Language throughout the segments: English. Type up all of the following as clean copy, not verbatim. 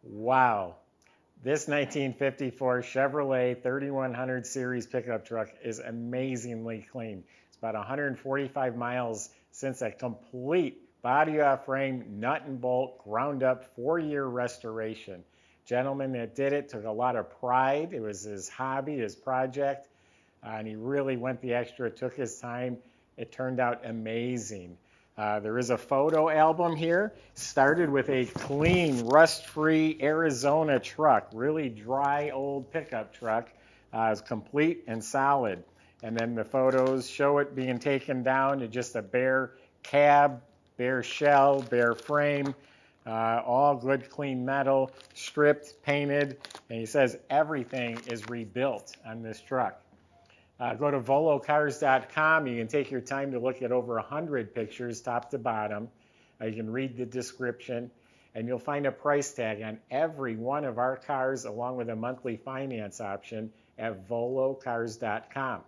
Wow. This 1954 Chevrolet 3100 series pickup truck is amazingly clean. It's about 145 miles since a complete body off frame, nut and bolt, ground up 4-year restoration. Gentleman that did it took a lot of pride. It was his hobby, his project, and he really went the extra, took his time. It turned out amazing. There is a photo album here. Started with a clean, rust-free Arizona truck, really dry old pickup truck. It's complete and solid. And then the photos show it being taken down to just a bare cab, bare shell, bare frame, all good clean metal, stripped, painted, and he says everything is rebuilt on this truck. Go to volocars.com. You can take your time to look at over 100 pictures, top to bottom. You can read the description, and you'll find a price tag on every one of our cars, along with a monthly finance option at volocars.com.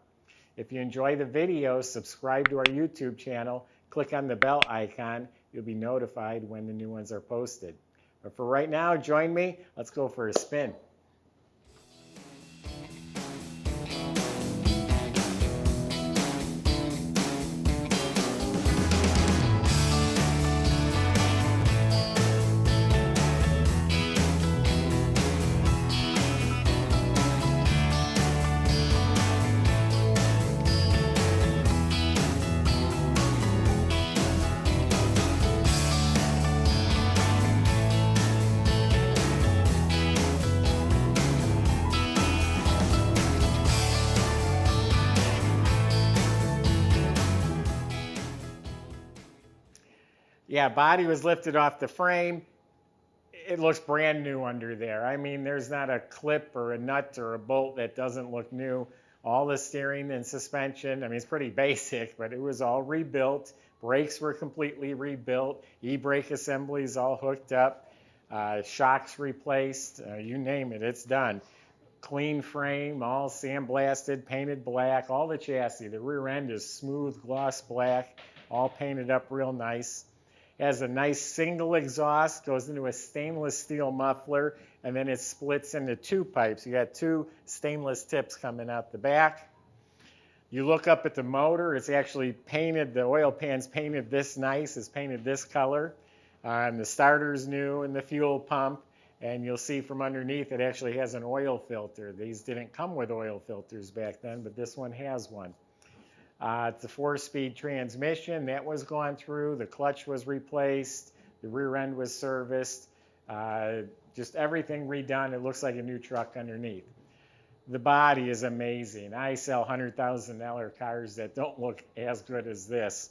If you enjoy the video, subscribe to our YouTube channel, click on the bell icon. You'll be notified when the new ones are posted. But for right now, join me. Let's go for a spin. Yeah, body was lifted off the frame. It looks brand new under there. I mean, there's not a clip or a nut or a bolt that doesn't look new. All the steering and suspension, I mean, it's pretty basic, but it was all rebuilt. Brakes were completely rebuilt. E-brake assemblies all hooked up. Shocks replaced. You name it, it's done. Clean frame, all sandblasted, painted black. All the chassis, the rear end is smooth gloss black, all painted up real nice. Has a nice single exhaust, goes into a stainless steel muffler, and then it splits into two pipes. You got two stainless tips coming out the back. You look up at the motor, it's actually painted, the oil pan's painted this nice, it's painted this color. And the starter's new and the fuel pump, and you'll see from underneath it actually has an oil filter. These didn't come with oil filters back then, but this one has one. It's a 4-speed transmission. That was gone through. The clutch was replaced. The rear end was serviced. Just everything redone. It looks like a new truck underneath. The body is amazing. I sell $100,000 cars that don't look as good as this.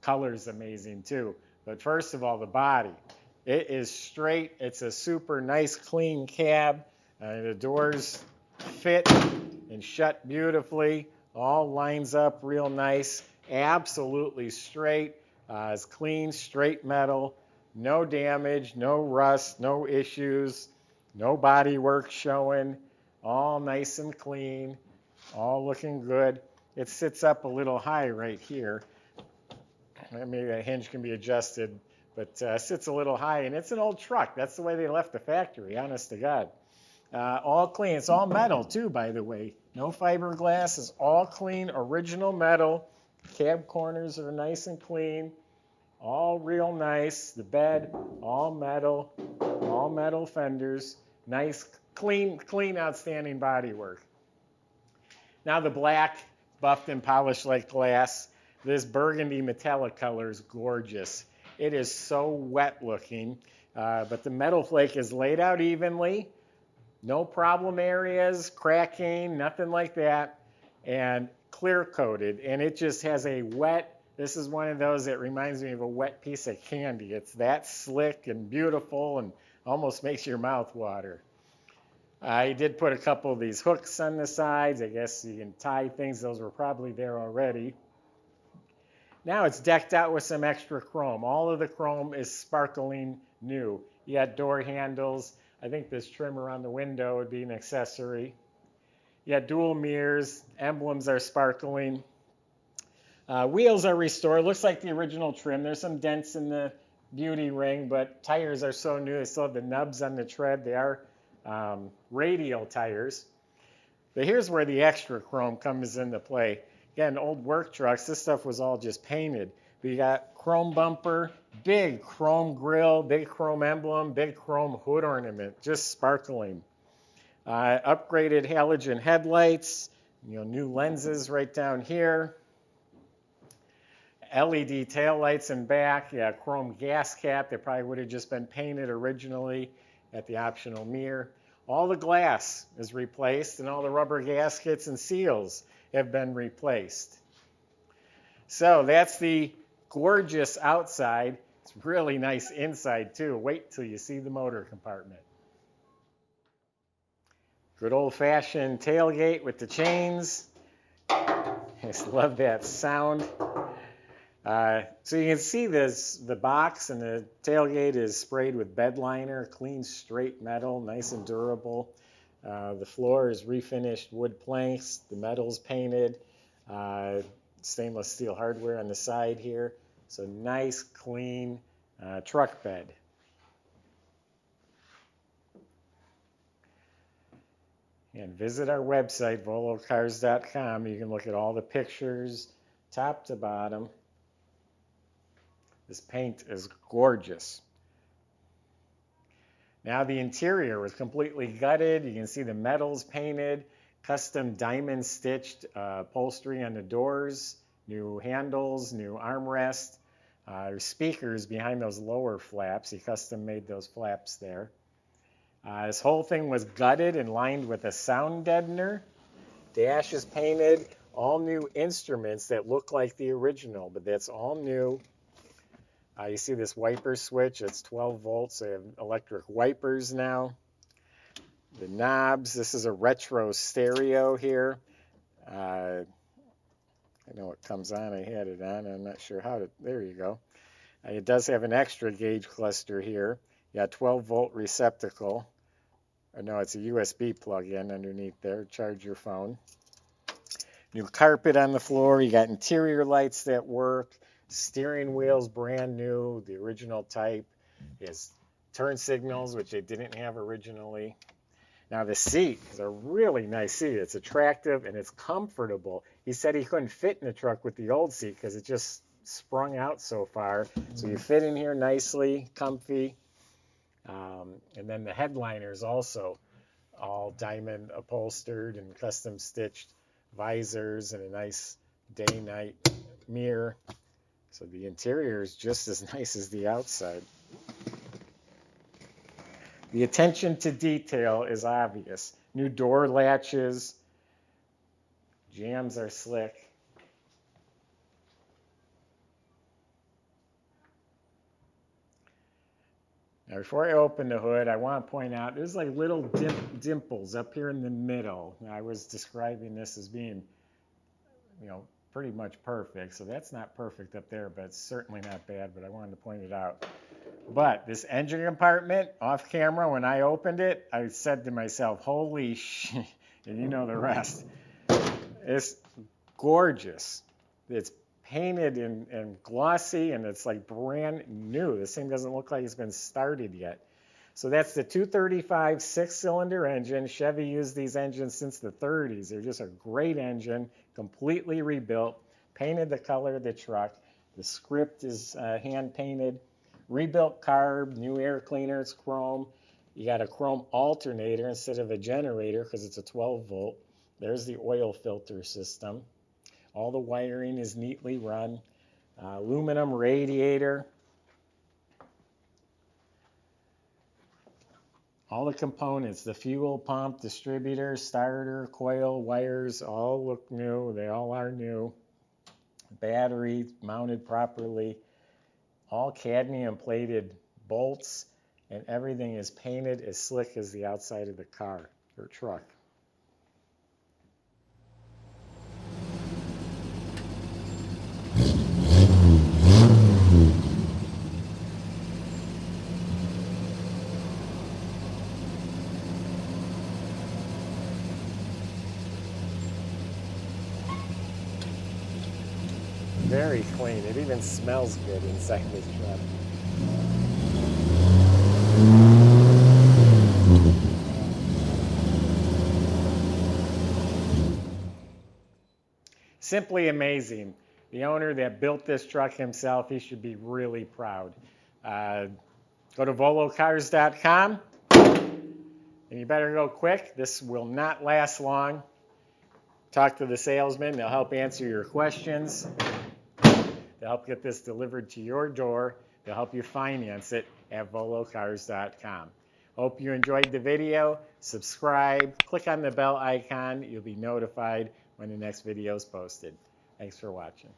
Color's amazing too. But first of all, the body. It is straight. It's a super nice, clean cab. The doors fit and shut beautifully. All lines up real nice, absolutely straight. It's clean, straight metal, no damage, no rust, no issues, no body work showing, all nice and clean, all looking good. It sits up a little high right here. Maybe a hinge can be adjusted, but sits a little high, and it's an old truck. That's the way they left the factory, honest to God. All clean. It's all metal too, by the way. No fiberglass. It's all clean, original metal. Cab corners are nice and clean. All real nice. The bed, all metal fenders. Nice, clean, outstanding bodywork. Now the black, buffed and polished like glass. This burgundy metallic color is gorgeous. It is so wet looking, but the metal flake is laid out evenly. No problem areas, cracking, nothing like that, and clear coated. And it just has a wet, this is one of those that reminds me of a wet piece of candy. It's that slick and beautiful and almost makes your mouth water. I did put a couple of these hooks on the sides. I guess you can tie things. Those were probably there already. Now it's decked out with some extra chrome. All of the chrome is sparkling new. You got door handles. I think this trimmer on the window would be an accessory. You got dual mirrors. Emblems are sparkling. Wheels are restored. Looks like the original trim. There's some dents in the beauty ring, but tires are so new. They still have the nubs on the tread. They are radial tires. But here's where the extra chrome comes into play. Again, old work trucks, this stuff was all just painted. But you got chrome bumper, big chrome grill, big chrome emblem, big chrome hood ornament, just sparkling. Upgraded halogen headlights, new lenses right down here. LED taillights in back, yeah, chrome gas cap. They probably would have just been painted originally at the optional mirror. All the glass is replaced, and all the rubber gaskets and seals have been replaced. So that's the gorgeous outside. It's really nice inside too. Wait till you see the motor compartment. Good old-fashioned tailgate with the chains. I just love that sound. So you can see the box and the tailgate is sprayed with bed liner, clean straight metal, nice and durable. The floor is refinished wood planks, the metal's painted, stainless steel hardware on the side here. So nice, clean truck bed. And visit our website, volocars.com. You can look at all the pictures, top to bottom. This paint is gorgeous. Now the interior was completely gutted. You can see the metals painted, custom diamond stitched upholstery on the doors, new handles, new armrest. There's speakers behind those lower flaps. He custom made those flaps there. This whole thing was gutted and lined with a sound deadener. Dash is painted. All new instruments that look like the original, but that's all new. You see this wiper switch, it's 12 volts. They have electric wipers now. The knobs, this is a retro stereo here. I know it comes on, I had it on, I'm not sure how to, there you go. It does have an extra gauge cluster here. You got 12 volt receptacle. Or no, it's a USB plug-in underneath there, charge your phone. New carpet on the floor, you got interior lights that work. Steering wheel's brand new, the original type. It has turn signals, which they didn't have originally. Now the seat is a really nice seat. It's attractive and it's comfortable. He said he couldn't fit in the truck with the old seat because it just sprung out so far. So you fit in here nicely, comfy. And then the headliners also all diamond upholstered and custom stitched visors and a nice day-night mirror. So the interior is just as nice as the outside. The attention to detail is obvious. New door latches, jambs are slick. Now before I open the hood, I want to point out there's like little dimples up here in the middle. Now, I was describing this as being, pretty much perfect. So that's not perfect up there, but it's certainly not bad, but I wanted to point it out. But this engine compartment, off camera, when I opened it, I said to myself, holy shit, and you know the rest. It's gorgeous. It's painted and glossy, and it's like brand new. This thing doesn't look like it's been started yet. So that's the 235 six-cylinder engine. Chevy used these engines since the 30s. They're just a great engine, completely rebuilt, painted the color of the truck. The script is hand-painted, rebuilt carb, new air cleaner, it's chrome. You got a chrome alternator instead of a generator because it's a 12-volt. There's the oil filter system. All the wiring is neatly run. Aluminum radiator. All the components, the fuel pump, distributor, starter, coil, wires, all look new. They all are new. Battery mounted properly. All cadmium plated bolts, and everything is painted as slick as the outside of the car or truck. Very clean. It even smells good inside this truck. Simply amazing. The owner that built this truck himself, he should be really proud. Go to volocars.com, and you better go quick. This will not last long. Talk to the salesman. They'll help answer your questions. They'll help get this delivered to your door. They'll help you finance it at volocars.com. Hope you enjoyed the video. Subscribe. Click on the bell icon. You'll be notified when the next video is posted. Thanks for watching.